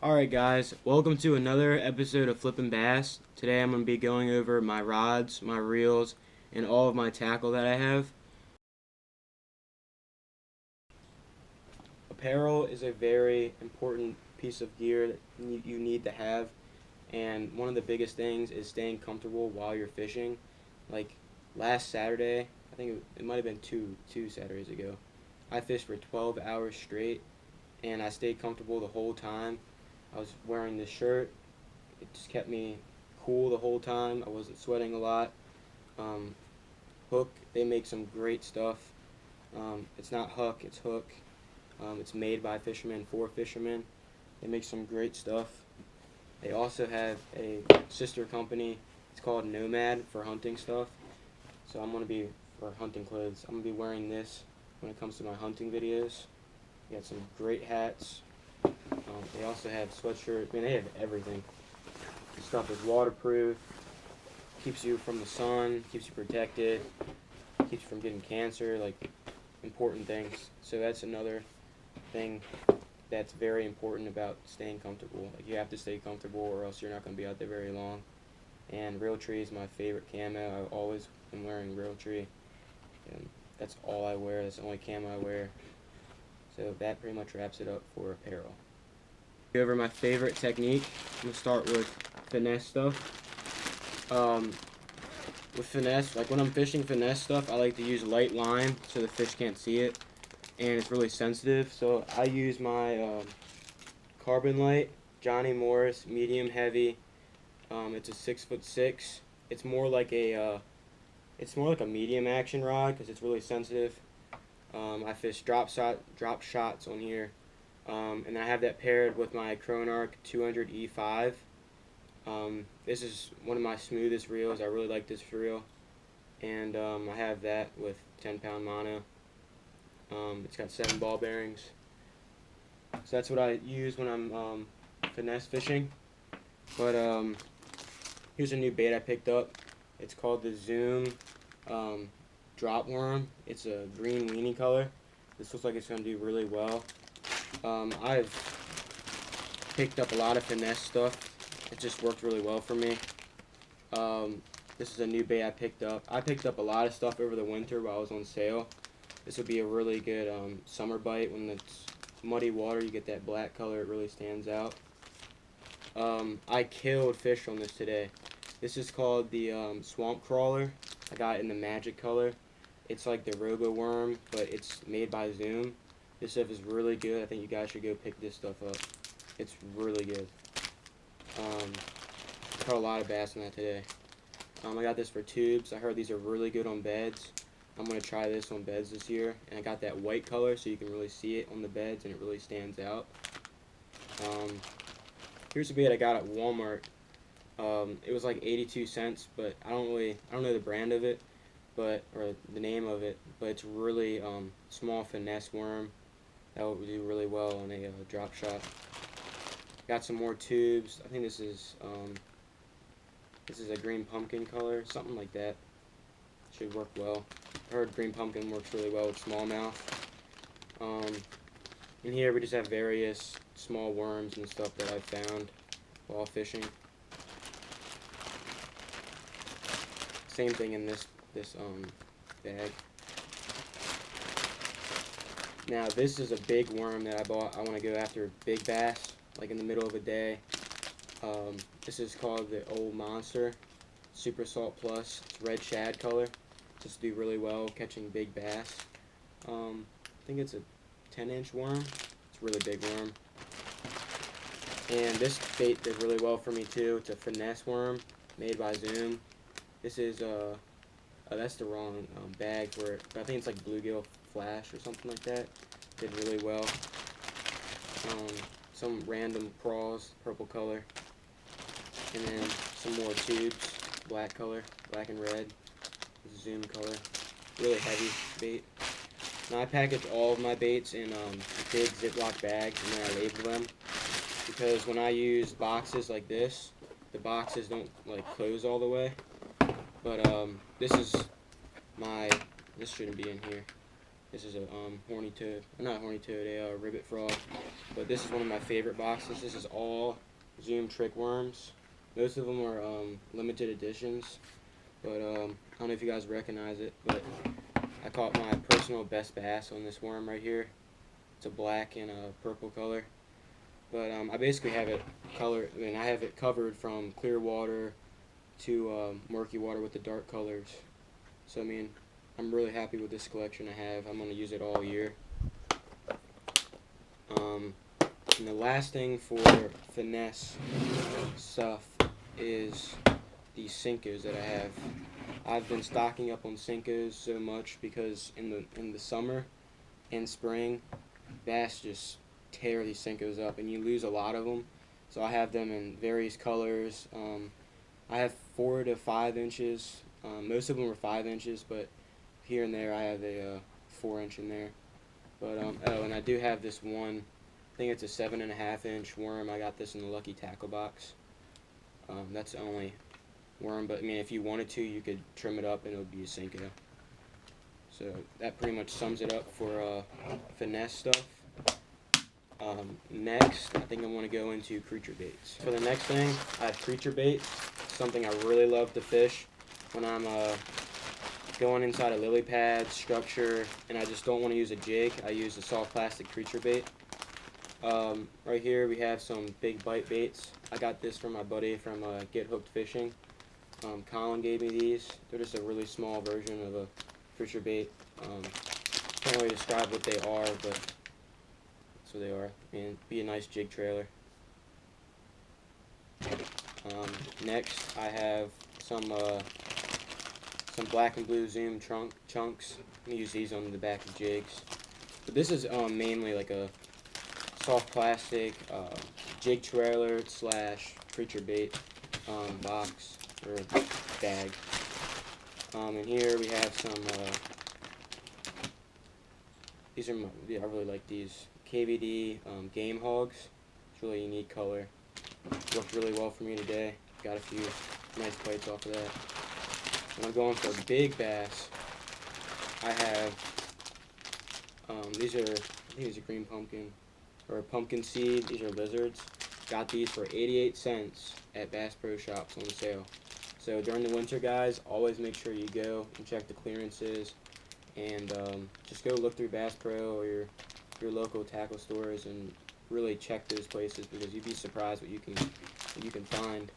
Alright guys, welcome to another episode of Flippin' Bass. Today I'm going to be going over my rods, my reels, and all of my tackle that I have. Apparel is a very important piece of gear that you need to have, and one of the biggest things is staying comfortable while you're fishing. Like last Saturday, I think it might have been two Saturdays ago, I fished for 12 hours straight and I stayed comfortable the whole time. I was wearing this shirt. It just kept me cool the whole time. I wasn't sweating a lot. Um, Hook, they make some great stuff. It's not Huck, it's Hook. It's made by fishermen for fishermen. They make some great stuff. They also have a sister company. It's called Nomad for hunting stuff. So I'm going to be, for hunting clothes, I'm going to be wearing this when it comes to my hunting videos. They got some great hats. They also have sweatshirts. I mean, they have everything. This stuff is waterproof, keeps you from the sun, keeps you protected, keeps you from getting cancer, like important things. So that's another thing that's very important about staying comfortable. Like you have to stay comfortable or else you're not going to be out there very long. And Realtree is my favorite camo. I've always been wearing Realtree. And that's all I wear. That's the only camo I wear. So that pretty much wraps it up for apparel. Go over my favorite technique. I'm going to start with finesse stuff. With finesse, like when I'm fishing finesse stuff, I like to use light line so the fish can't see it. And it's really sensitive. So I use my carbon light, Johnny Morris, medium heavy. It's a 6'6". It's more like a medium action rod because it's really sensitive. I fish drop shots on here, and then I have that paired with my Chronarch 200 E5. This is one of my smoothest reels. I really like this reel, and I have that with 10-pound mono. It's got 7 ball bearings. So that's what I use when I'm finesse fishing. But here's a new bait I picked up. It's called the Zoom Drop Worm. It's a green weenie color. This looks like it's going to do really well. I've picked up a lot of finesse stuff. It just worked really well for me. This is a new bait I picked up. I picked up a lot of stuff over the winter while I was on sale. This would be a really good summer bite. When it's muddy water, you get that black color. It really stands out. I killed fish on this today. This is called the Swamp Crawler. I got it in the magic color. It's like the Robo Worm, but it's made by Zoom. This stuff is really good. I think you guys should go pick this stuff up. It's really good. I caught a lot of bass on that today. I got this for tubes. I heard these are really good on beds. I'm going to try this on beds this year. And I got that white color so you can really see it on the beds and it really stands out. Here's a bait I got at Walmart. It was like 82 cents, but I don't know the brand of it, or the name of it, but it's really small finesse worm that would do really well on a drop shot. Got some more tubes. I think this is a green pumpkin color, something like that. Should work well. I heard green pumpkin works really well with smallmouth. In here we just have various small worms and stuff that I've found while fishing. Same thing in this bag. Now this is a big worm that I bought. I want to go after big bass, like in the middle of a day. This is called the Old Monster Super Salt Plus. It's red shad color. Just do really well catching big bass. I think it's a 10-inch worm. It's a really big worm. And this bait did really well for me too. It's a finesse worm made by Zoom. This is oh, that's the wrong bag for it, but I think it's like bluegill flash or something like that. Did really well. Some random prawns, purple color, and then some more tubes, black color, black and red, Zoom color. Really heavy bait. Now I package all of my baits in big Ziploc bags and then I label them, because when I use boxes like this, the boxes don't like close all the way. But this shouldn't be in here. This is a horny toad, not horny toad, a ribbit frog. But this is one of my favorite boxes. This is all Zoom trick worms. Most of them are limited editions, but I don't know if you guys recognize it, but I caught my personal best bass on this worm right here. It's a black and a purple color. But I basically have it I have it covered from clear water to murky water with the dark colors. So I mean, I'm really happy with this collection I have. I'm going to use it all year. And the last thing for Finesse stuff is these Senkos that I have. I've been stocking up on Senkos so much because in the summer and spring, bass just tear these Senkos up and you lose a lot of them. So I have them in various colors. I have 4 to 5 inches. Most of them are 5 inches, but here and there I have a 4-inch in there. But oh, and I do have this one. I think it's a 7.5 inch worm. I got this in the Lucky Tackle box. That's the only worm, but I mean, if you wanted to, you could trim it up and it would be a Senko. So that pretty much sums it up for Finesse stuff. Next, I think I want to go into creature baits. For the next thing, I have creature baits, something I really love to fish when I'm going inside a lily pad structure and I just don't want to use a jig. I use a soft plastic creature bait. Right here we have some big bite baits. I got this from my buddy from Get Hooked Fishing. Colin gave me these. They're just a really small version of a creature bait. Can't really describe what they are, but that's what they are. And be a nice jig trailer. Next, I have some black and blue Zoom chunks. I'm gonna use these on the back of jigs. But this is mainly like a soft plastic jig trailer / creature bait box or bag. And here we have some. These are I really like these KVD game hogs. It's a really unique color. Worked really well for me today. Got a few nice bites off of that. When I'm going for a big bass, I have these are, I think these are green pumpkin or pumpkin seed. These are lizards. Got these for 88 cents at Bass Pro Shops on sale. So during the winter, guys, always make sure you go and check the clearances, and just go look through Bass Pro or your local tackle stores and really check those places because you'd be surprised what you can find.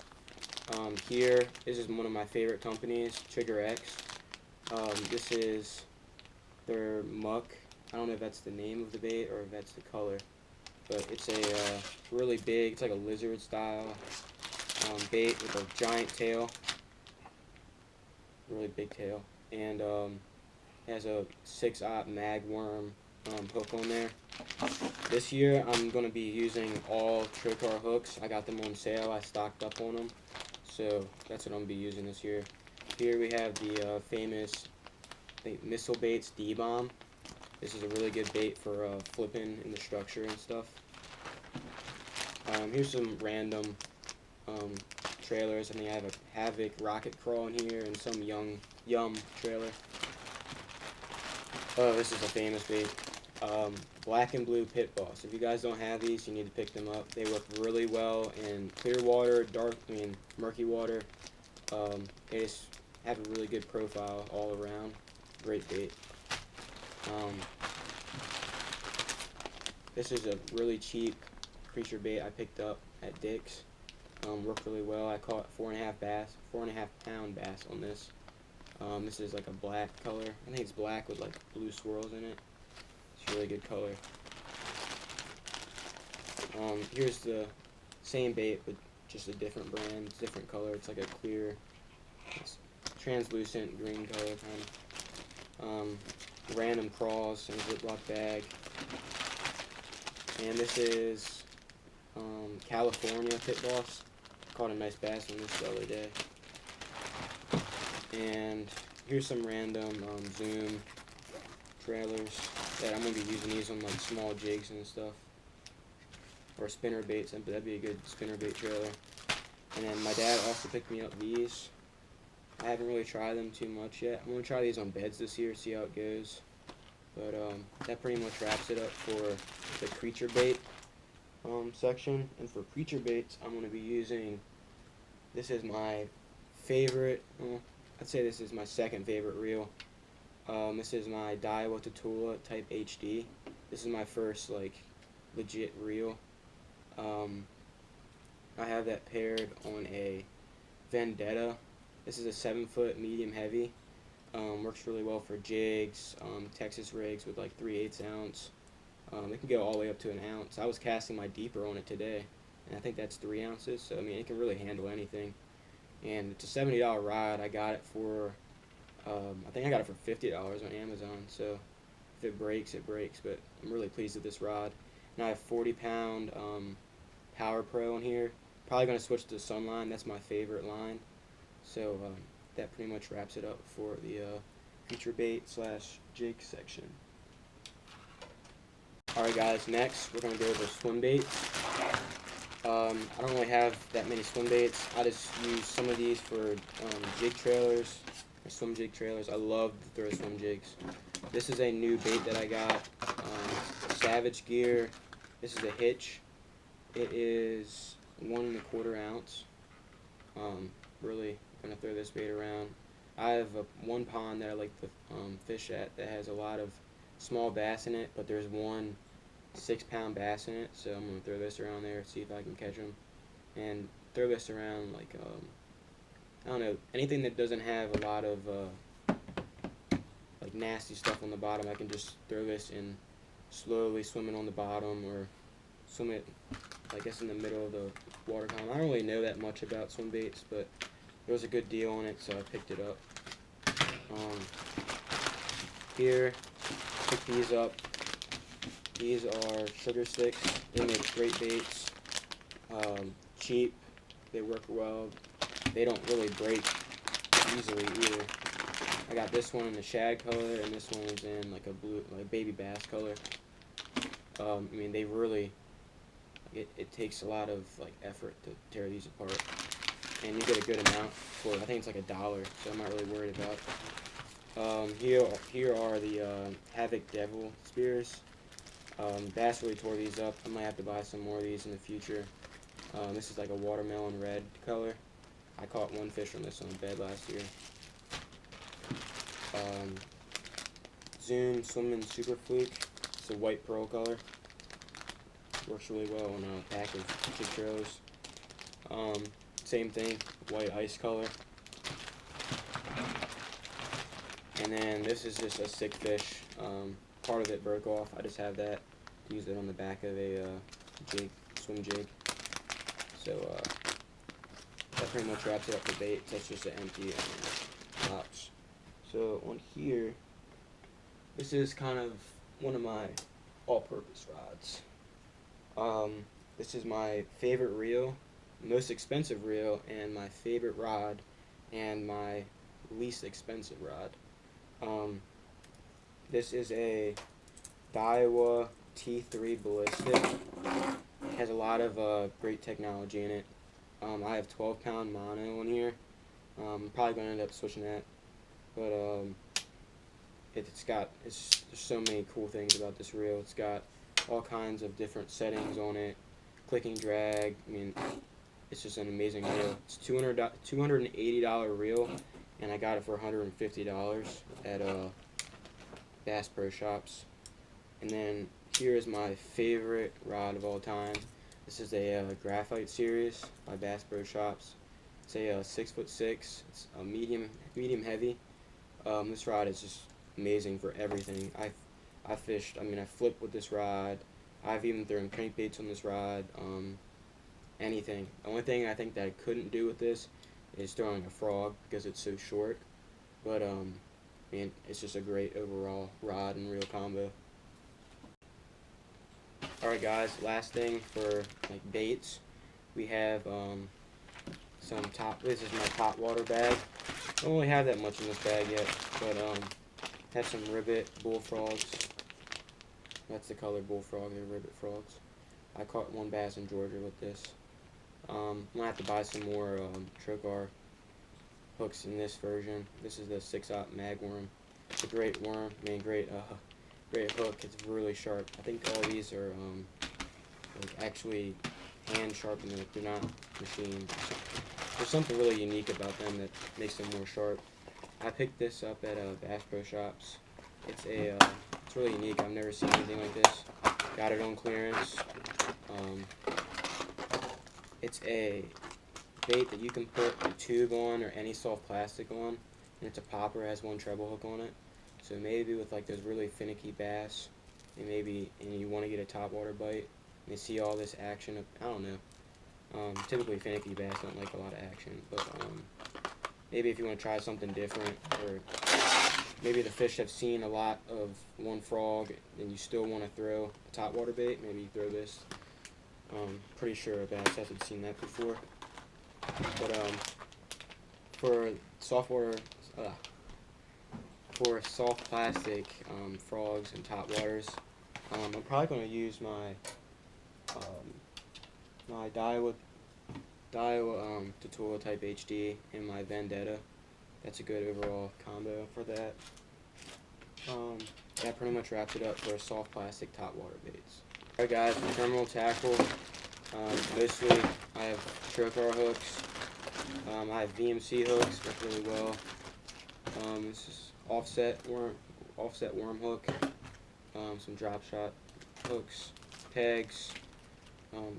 Here, this is one of my favorite companies, Trigger X. This is their muck. I don't know if that's the name of the bait or if that's the color, but it's a really big, it's like a lizard style bait with a giant tail, really big tail, and has a 6/0 mag worm hook on there. This year I'm going to be using all Tricar hooks. I got them on sale. I stocked up on them, so that's what I'm going to be using this year. Here we have the famous, I think, Missile Baits D-Bomb. This is a really good bait for flipping in the structure and stuff. Here's some random trailers. I think I have a Havoc Rocket Crawl in here and some Yum trailer. Oh, this is a famous bait. Black and blue Pit Boss. If you guys don't have these, you need to pick them up. They work really well in clear water, murky water. They just have a really good profile all around. Great bait. This is a really cheap creature bait I picked up at Dick's. Worked really well. I caught 4.5 pound bass on this. This is like a black color. I think it's black with like blue swirls in it. It's a really good color. Here's the same bait but just a different brand, different color. It's like a clear, translucent green color kind of. Random crawls in a Ziploc bag. And this is California Pit Boss. Caught a nice bass on this the other day. And here's some random Zoom trailers that I'm going to be using these on like small jigs and stuff. Or spinner baits, that'd be a good spinner bait trailer. And then my dad also picked me up these. I haven't really tried them too much yet. I'm going to try these on beds this year, see how it goes. But that pretty much wraps it up for the creature bait section. And for creature baits, I'm going to be using, this is my favorite, well, I'd say this is my second favorite reel. This is my Daiwa Tatula Type HD. This is my first like legit reel. I have that paired on a Vendetta. This is a 7-foot medium heavy. Works really well for jigs, Texas rigs with like 3/8 ounce. It can go all the way up to an ounce. I was casting my deeper on it today, and I think that's 3 ounces. So I mean, it can really handle anything. And it's a $70 rod. I got it for, I think I got it for $50 on Amazon. So if it breaks, it breaks. But I'm really pleased with this rod. And I have 40-pound Power Pro in here. Probably going to switch to Sunline. That's my favorite line. So that pretty much wraps it up for the feature bait / jig section. Alright guys, next we're going to go over swim baits. I don't really have that many swim baits. I just use some of these for jig trailers, or swim jig trailers. I love to throw swim jigs. This is a new bait that I got, Savage Gear. This is a hitch. It is 1 1/4 ounce. Really gonna throw this bait around. I have one pond that I like to fish at that has a lot of small bass in it, but there's one 6-pound bass in it, so I'm gonna throw this around there, see if I can catch them, and throw this around like I don't know, anything that doesn't have a lot of like nasty stuff on the bottom. I can just throw this in, slowly swim it on the bottom, or swim it I guess in the middle of the water column. I don't really know that much about swim baits, but there was a good deal on it, so I picked it up. Here, pick these up. These are sugar sticks. They make great baits. Cheap. They work well. They don't really break easily either. I got this one in the shad color, and this one is in like a blue, like baby bass color. I mean, they really, it takes a lot of like effort to tear these apart, and you get a good amount for, I think it's like $1, so I'm not really worried about. Here are the Havoc Devil spears. Bass really tore these up. I might have to buy some more of these in the future. This is like a watermelon red color. I caught one fish from this on the bed last year. Zoom Swimming Super Fluke. It's a white pearl color. Works really well on a pack of jig trailers. Same thing, white ice color. And then this is just a sick fish. Part of it broke off. I just have that to use it on the back of a jig, swim jig. So that pretty much wraps it up for bait. That's just an empty box. So on here, this is kind of one of my all-purpose rods. This is my favorite reel, most expensive reel, and my favorite rod, and my least expensive rod. This is a Daiwa T3 Ballistic. It has a lot of great technology in it. I have 12-pound mono on here. I'm probably going to end up switching that, but there's so many cool things about this reel. It's got all kinds of different settings on it, clicking drag. I mean, it's just an amazing reel. It's $280 reel, and I got it for $150 at Bass Pro Shops. And then here is my favorite rod of all time. This is a Graphite series by Bass Pro Shops. It's a 6'6". It's a medium heavy. This rod is just amazing for everything. I fished. I mean, I flipped with this rod. I've even thrown crankbaits on this rod. Anything. The only thing I think that I couldn't do with this is throwing a frog because it's so short. But man, it's just a great overall rod and reel combo. Alright guys, last thing for like baits, we have this is my Topwater bag. I don't really have that much in this bag yet, but have some ribbit bullfrogs. That's the color bullfrog, they're ribbit frogs. I caught one bass in Georgia with this. I'm gonna have to buy some more trocar hooks in this version. This is the 6/0 magworm. It's a great worm, I mean great great hook. It's really sharp. I think all these are like actually hand sharpened. Like they're not machined. There's something really unique about them that makes them more sharp. I picked this up at Bass Pro Shops. It's really unique. I've never seen anything like this. Got it on clearance. It's a bait that you can put a tube on or any soft plastic on, and it's a popper. It has one treble hook on it. So maybe with like those really finicky bass, and you want to get a topwater bite, and they see all this action. I don't know. Typically finicky bass don't like a lot of action, but maybe if you want to try something different, or maybe the fish have seen a lot of one frog and you still want to throw a topwater bait, maybe you throw this. Pretty sure a bass hasn't seen that before. But for soft plastic frogs and topwaters, I'm probably going to use my my Daiwa Tutorial Type HD and my Vendetta. That's a good overall combo for that. That pretty much wraps it up for soft plastic topwater baits. Alright guys, for terminal tackle, mostly I have trocar hooks. I have VMC hooks, work really well. This is offset worm hook, some drop shot hooks, pegs,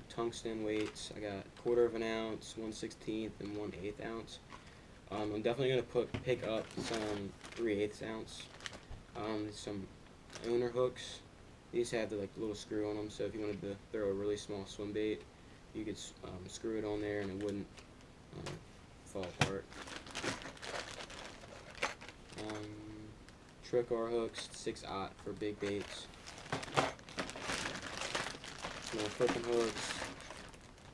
tungsten weights. I got 1/4 ounce, 1/16, and 1/8 ounce. I'm definitely going to pick up some 3/8 ounce. Some owner hooks. These have the little screw on them, so if you wanted to throw a really small swim bait, you could screw it on there and it wouldn't fall apart. Trocar hooks, 6/0 for big baits. Small flipping hooks.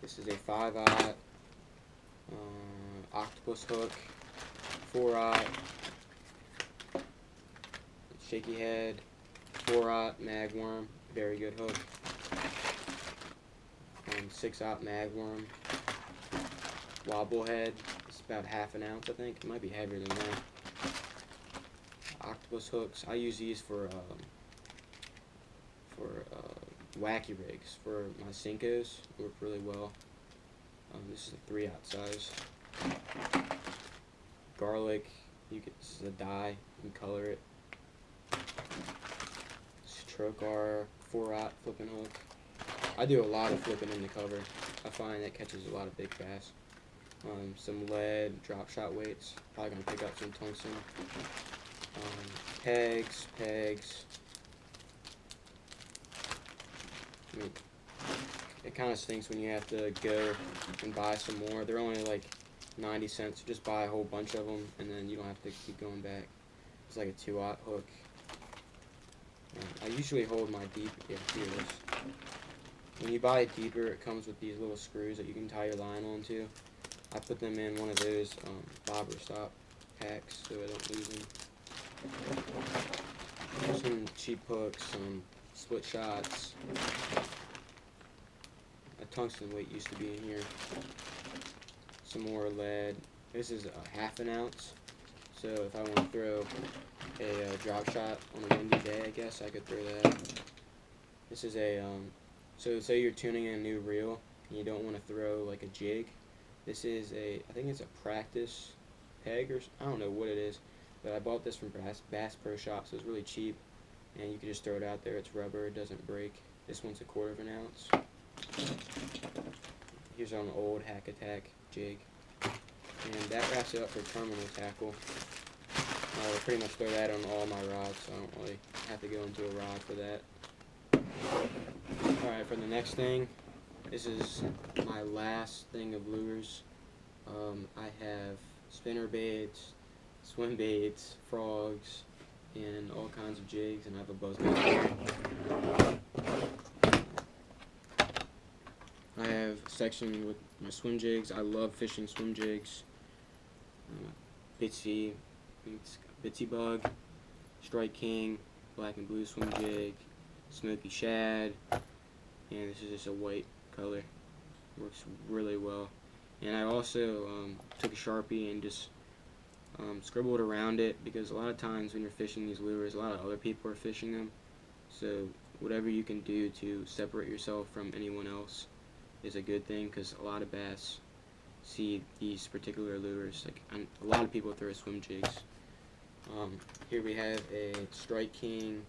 This is a 5/0 octopus hook, 4/0 shaky head, 4/0 magworm, very good hook. 6/0 magworm, wobble head. It's about 1/2 ounce, I think. It might be heavier than that. Octopus hooks. I use these for wacky rigs for my Senkos. Work really well. This is a 3/0 size. Garlic. This is a dye. You can color it. This is trocar 4/0 flipping hook. I do a lot of flipping in the cover. I find that catches a lot of big bass. Some lead, drop shot weights. Probably gonna pick up some tungsten. Pegs. I mean, it kind of stinks when you have to go and buy some more. They're only like 90 cents. So just buy a whole bunch of them, and then you don't have to keep going back. It's like a 2/0 hook. I usually hold my deep. Yeah, here it is. When you buy a deeper, it comes with these little screws that you can tie your line onto. I put them in one of those bobber stop packs so I don't lose them. Some cheap hooks, some split shots. A tungsten weight used to be in here. Some more lead. This is a 1/2 ounce. So if I want to throw a drop shot on a windy day, I guess I could throw that. This is a so say you're tuning in a new reel and you don't want to throw like a jig. This is I think it's a practice peg, or I don't know what it is, but I bought this from Bass Pro Shops. So it's really cheap, and you can just throw it out there. It's rubber, it doesn't break. This one's a 1/4 ounce. Here's an old Hack Attack jig, and that wraps it up for terminal tackle. I'll pretty much throw that on all my rods, so I don't really have to go into a rod for that. Alright, for the next thing, this is my last thing of lures. I have spinner baits, swim baits, frogs, and all kinds of jigs, and I have a buzz bait here. I have a section with my swim jigs. I love fishing swim jigs. Bitsy Bug, Strike King, black and blue swim jig, Smoky Shad, and this is just a white color. Works really well. And I also took a Sharpie and just scribbled around it, because a lot of times when you're fishing these lures, a lot of other people are fishing them, So whatever you can do to separate yourself from anyone else is a good thing, because a lot of bass see these particular lures. Like a lot of people throw swim jigs. Here we have a Strike King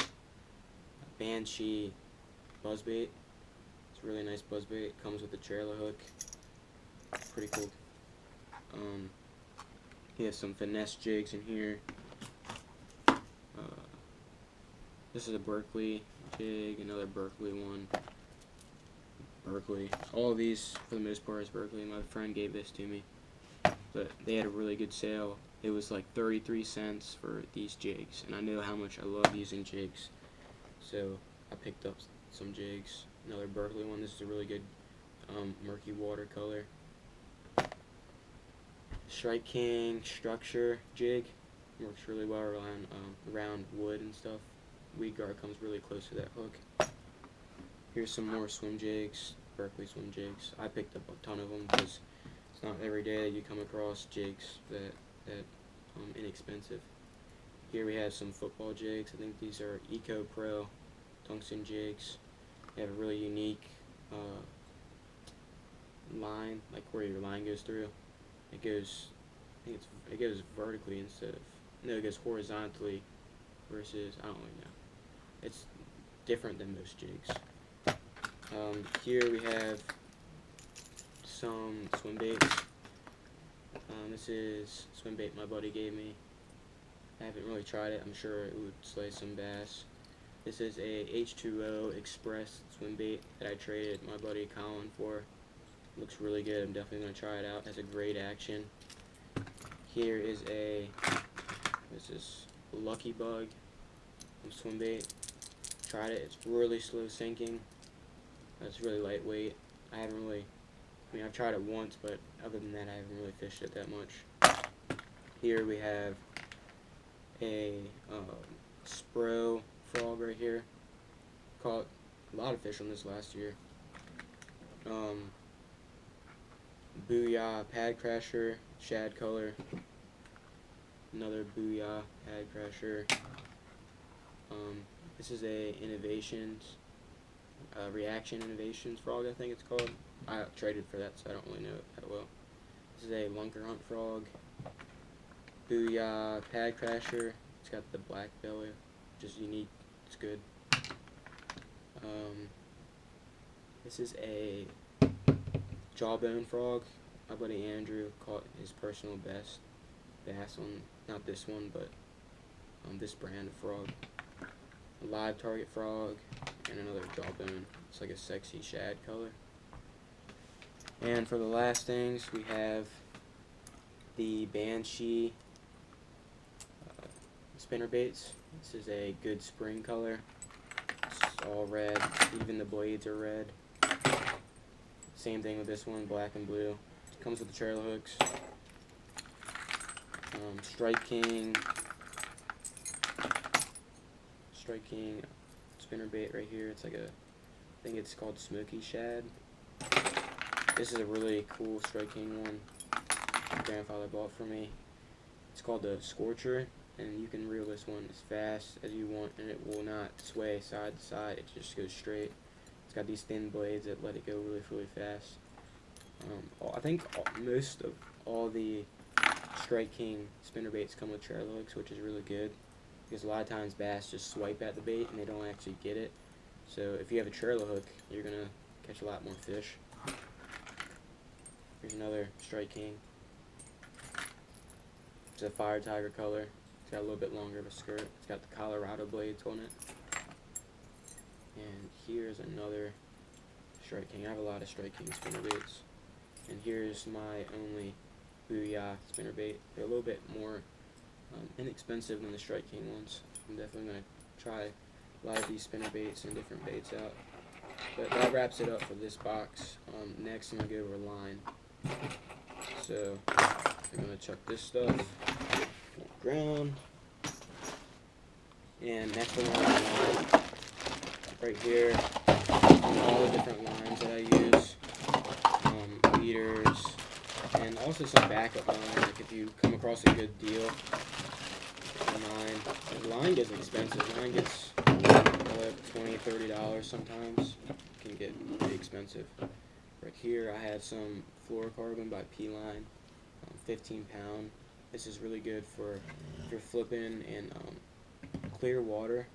Banshee buzzbait. It's a really nice buzzbait. It comes with a trailer hook. Pretty cool. He has some Finesse jigs in here. This is a Berkeley jig, another Berkeley one. Berkeley. All of these, for the most part, is Berkeley. My friend gave this to me. But they had a really good sale. It was like 33 cents for these jigs. And I know how much I love using jigs. So I picked up some jigs. Another Berkeley one. This is a really good murky watercolor. Strike King structure jig. Works really well around wood and stuff. Weed guard comes really close to that hook. Here's some more swim jigs, Berkeley swim jigs. I picked up a ton of them because it's not every day that you come across jigs that inexpensive. Here we have some football jigs. I think these are Eco Pro tungsten jigs. They have a really unique line, like where your line goes through. It goes, it goes vertically instead of, no, it goes horizontally versus, I don't really know. It's different than most jigs. Here we have some swim baits. This is swim bait my buddy gave me. I haven't really tried it. I'm sure it would slay some bass. This is a H2O Express swim bait that I traded my buddy Colin for. Looks really good. I'm definitely going to try it out. It has a great action. Here is a, this is Lucky Bug swim bait. Tried it. It's really slow sinking. It's really lightweight. I mean, I've tried it once, but other than that, I haven't really fished it that much. Here we have a Spro frog right here. Caught a lot of fish on this last year. Booyah Pad Crasher, shad color. Another Booyah Pad Crasher. This is a Reaction Innovations frog, I think it's called. I traded for that, so I don't really know it that well. This is a Lunker Hunt frog. Booyah Pad Crasher. It's got the black belly, which is unique. It's good. This is a Jawbone frog. My buddy Andrew caught his personal best bass on, not this one, but this brand of frog. A live target frog and another Jawbone. It's like a sexy shad color. And for the last things, we have the Banshee spinnerbaits. This is a good spring color. It's all red. Even the blades are red. Same thing with this one, black and blue. It comes with the trailer hooks. Strike King spinnerbait right here. It's like a, I think it's called Smoky Shad. This is a really cool Strike King one my grandfather bought for me. It's called the Scorcher, and you can reel this one as fast as you want, and it will not sway side to side. It just goes straight. It's got these thin blades that let it go really, really fast. I think most of all the Strike King spinnerbaits come with trailer hooks, which is really good, because a lot of times bass just swipe at the bait and they don't actually get it. So if you have a trailer hook, you're going to catch a lot more fish. Here's another Strike King. It's a Fire Tiger color. It's got a little bit longer of a skirt. It's got the Colorado blades on it. And here's another Strike King. I have a lot of Strike King spinnerbaits. And here's my only Booyah spinnerbait. They're a little bit more inexpensive than the Strike King ones. I'm definitely going to try a lot of these spinnerbaits and different baits out. But that wraps it up for this box. Next I'm going to go over line. So I'm going to chuck this stuff on the ground. And next I'm going to line right here. All the different lines that I use. Leaders. And also some backup line, like if you come across a good deal. Line gets expensive. Line gets like $20–30 sometimes. It can get pretty expensive. Right here I have some fluorocarbon by P-Line, 15 pound. This is really good for if you're flipping in clear water.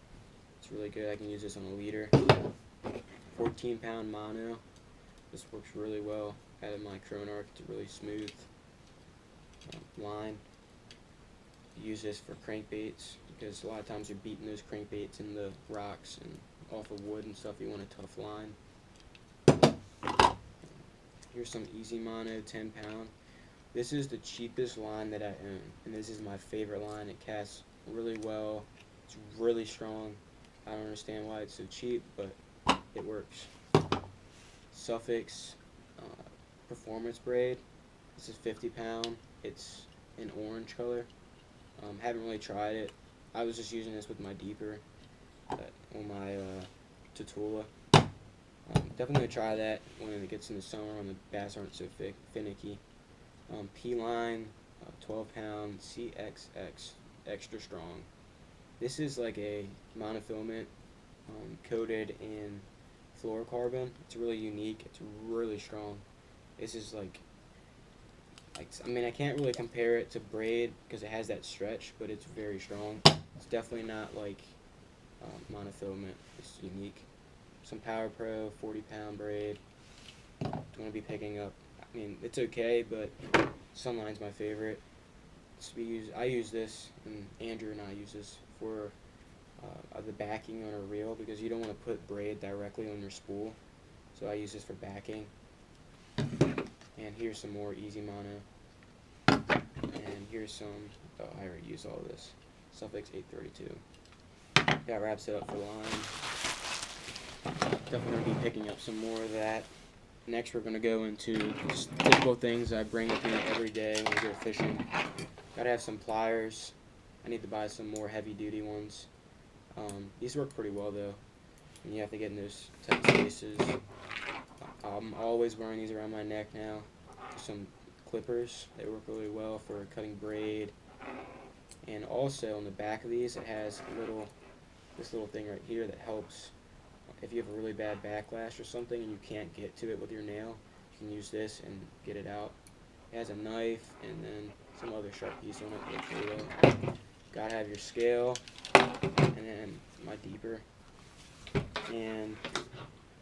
It's really good. I can use this on a leader. 14-pound mono. This works really well out of my Cronarch. It's a really smooth line. Use this for crankbaits because a lot of times you're beating those crankbaits in the rocks and off of wood and stuff. You want a tough line. Here's some Easy Mono 10-pound. This is the cheapest line that I own, and this is my favorite line. It casts really well. It's really strong. I don't understand why it's so cheap, but it works. Suffix Performance Braid. This is 50-pound. It's an orange color. Haven't really tried it. I was just using this with my deeper on my Tatula. Definitely try that when it gets in the summer when the bass aren't so finicky. P-Line 12-pound CXX Extra Strong. This is like a monofilament coated in fluorocarbon. It's really unique. It's really strong. This is like I mean, I can't really compare it to braid because it has that stretch, but it's very strong. It's definitely not like monofilament. It's unique. Some Power Pro 40-pound braid. Don't want to be picking up. I mean, it's okay, but Sunline's my favorite. So I use this, and Andrew and I use this for the backing on a reel because you don't want to put braid directly on your spool. So I use this for backing. And here's some more Easy Mono. And here's some, oh, I already used all this. Suffix 832. That wraps it up for line. Definitely going to be picking up some more of that. Next we're going to go into just typical things I bring with me every day when we go fishing. Gotta have some pliers. I need to buy some more heavy duty ones. These work pretty well though. And you have to get in those tight spaces. I'm always wearing these around my neck now. Some clippers. They work really well for cutting braid. And also on the back of these, it has this little thing right here that helps if you have a really bad backlash or something and you can't get to it with your nail. You can use this and get it out. It has a knife and then some other sharp piece on it. Gotta have your scale and then my deeper. And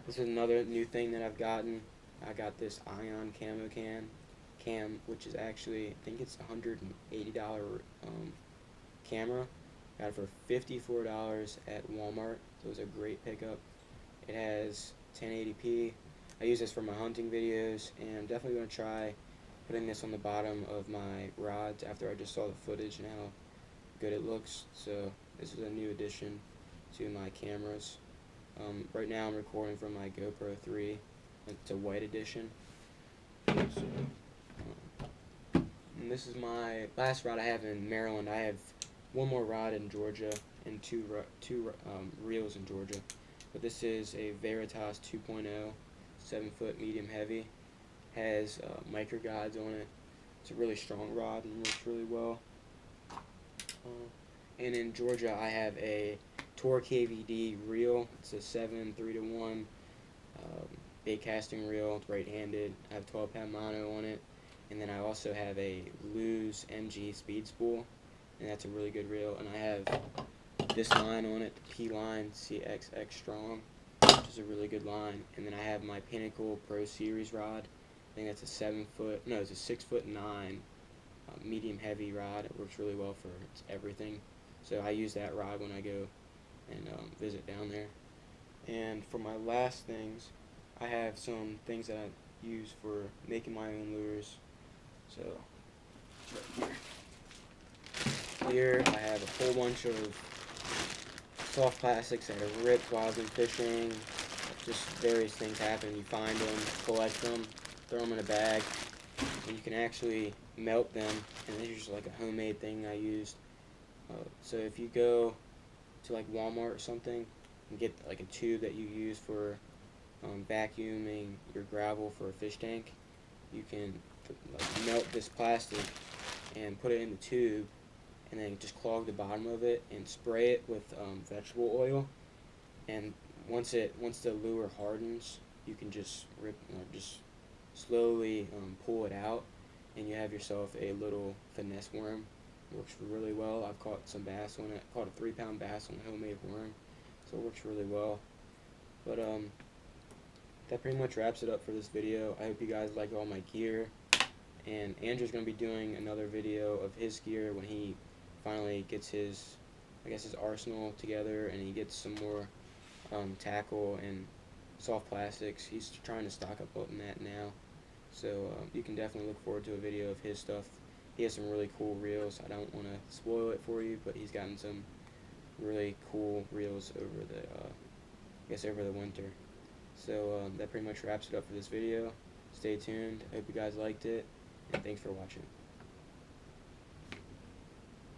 this is another new thing that I've gotten. I got this Ion camo cam, which is actually, I think it's $180 camera. Got it for $54 at Walmart. So it was a great pickup. It has 1080p. I use this for my hunting videos, and I'm definitely going to try putting this on the bottom of my rods after I just saw the footage and how good it looks. So this is a new addition to my cameras. Right now I'm recording from my GoPro 3. It's a white edition. So, and this is my last rod I have in Maryland. I have one more rod in Georgia and two reels in Georgia. But this is a Veritas 2.0, 7-foot medium heavy. Has micro guides on it. It's a really strong rod and works really well. And in Georgia I have a Tor KVD reel. It's a 7 3-to-1 bait casting reel. It's right-handed. I have 12-pound mono on it. And then I also have a Lew's MG speed spool, and that's a really good reel. And I have this line on it, the P-Line CXX Strong, which is a really good line. And then I have my Pinnacle Pro Series rod. I think that's a 6'9" medium heavy rod. It works really well for everything. So I use that rod when I go and visit down there. And for my last things, I have some things that I use for making my own lures. So right here I have a whole bunch of soft plastics that have ripped while I've been fishing. Just various things happen. You find them, collect them, throw them in a bag, and you can actually melt them. And this is just like a homemade thing I used. So if you go to like Walmart or something and get like a tube that you use for vacuuming your gravel for a fish tank, you can melt this plastic and put it in the tube and then just clog the bottom of it and spray it with vegetable oil, and once the lure hardens, you can just just slowly pull it out, and you have yourself a little finesse worm. It works really well. I've caught some bass on it. Caught a 3-pound bass on a homemade worm, so it works really well. But that pretty much wraps it up for this video. I hope you guys like all my gear, and Andrew's gonna be doing another video of his gear when he finally gets his, I guess, his arsenal together, and he gets some more tackle and soft plastics. He's trying to stock up on that now, so you can definitely look forward to a video of his stuff. He has some really cool reels. I don't want to spoil it for you, but he's gotten some really cool reels over the I guess over the winter. So that pretty much wraps it up for this video. Stay tuned. I hope you guys liked it, and thanks for watching.